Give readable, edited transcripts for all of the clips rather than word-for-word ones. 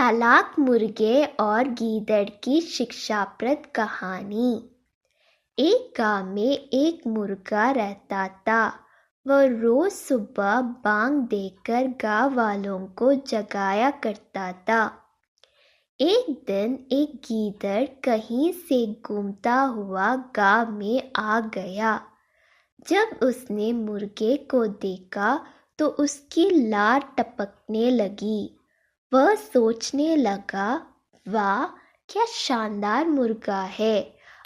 चालाक मुर्गे और गीदड़ की शिक्षाप्रद कहानी। एक गांव में एक मुर्गा रहता था। वह रोज सुबह बांग देकर गांव वालों को जगाया करता था। एक दिन एक गीदड़ कहीं से घूमता हुआ गांव में आ गया। जब उसने मुर्गे को देखा तो उसकी लार टपकने लगी। वह सोचने लगा, वाह क्या शानदार मुर्गा है,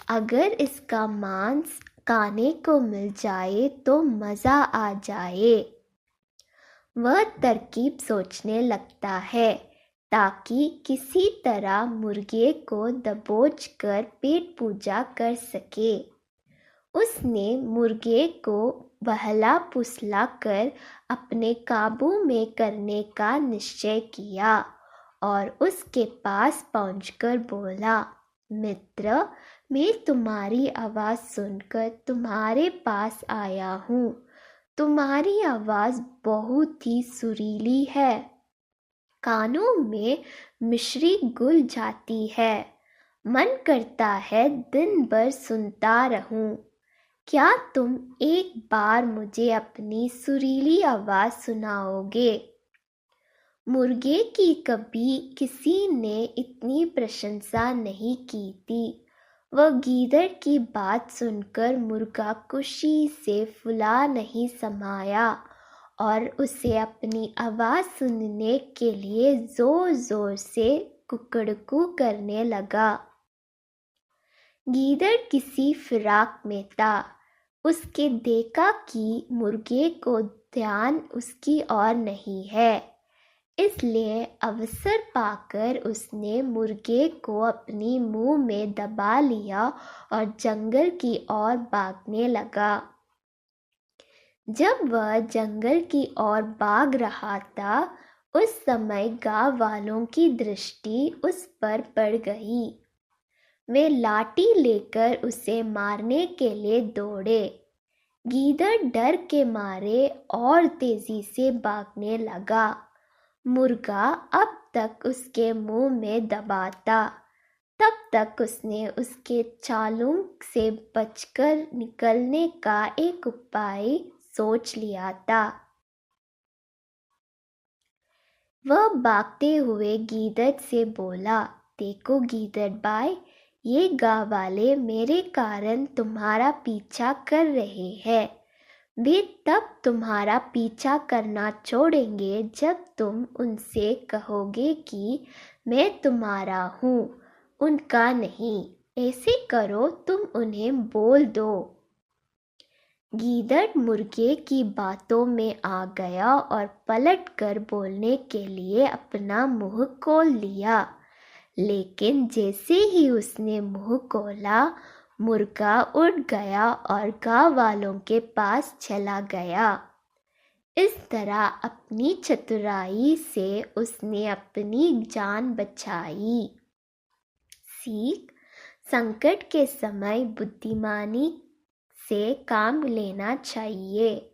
अगर इसका मांस खाने को मिल जाए तो मज़ा आ जाए। वह तरकीब सोचने लगता है ताकि किसी तरह मुर्गे को दबोच कर पेट पूजा कर सके। उसने मुर्गे को बहला फुसला कर अपने काबू में करने का निश्चय किया और उसके पास पहुंचकर बोला, मित्र, मैं तुम्हारी आवाज़ सुनकर तुम्हारे पास आया हूँ। तुम्हारी आवाज़ बहुत ही सुरीली है, कानों में मिश्री घुल जाती है। मन करता है दिन भर सुनता रहूं। क्या तुम एक बार मुझे अपनी सुरीली आवाज़ सुनाओगे? मुर्गे की कभी किसी ने इतनी प्रशंसा नहीं की थी। वह गीदड़ की बात सुनकर मुर्गा खुशी से फुला नहीं समाया और उसे अपनी आवाज़ सुनने के लिए ज़ोर ज़ोर से कुकड़कू करने लगा। गीदड़ किसी फिराक में था। उसके देखा कि मुर्गे को ध्यान उसकी ओर नहीं है, इसलिए अवसर पाकर उसने मुर्गे को अपनी मुंह में दबा लिया और जंगल की ओर भागने लगा। जब वह जंगल की ओर भाग रहा था, उस समय गांव वालों की दृष्टि उस पर पड़ गई। वे लाठी लेकर उसे मारने के लिए दौड़े। गीदड़ डर के मारे और तेजी से भागने लगा। मुर्गा अब तक उसके मुंह में दबा था। तब तक उसने उसके चालों से बचकर निकलने का एक उपाय सोच लिया था। वह भागते हुए गीदड़ से बोला, देखो गीदड़ भाई, ये गांव वाले मेरे कारण तुम्हारा पीछा कर रहे हैं। वे तब तुम्हारा पीछा करना छोड़ेंगे जब तुम उनसे कहोगे कि मैं तुम्हारा हूँ, उनका नहीं। ऐसे करो, तुम उन्हें बोल दो। गीदड़ मुर्गे की बातों में आ गया और पलटकर बोलने के लिए अपना मुंह खोल लिया। लेकिन जैसे ही उसने मुंह खोला, मुर्गा उड़ गया और गांव वालों के पास चला गया। इस तरह अपनी चतुराई से उसने अपनी जान बचाई। सीख: संकट के समय बुद्धिमानी से काम लेना चाहिए।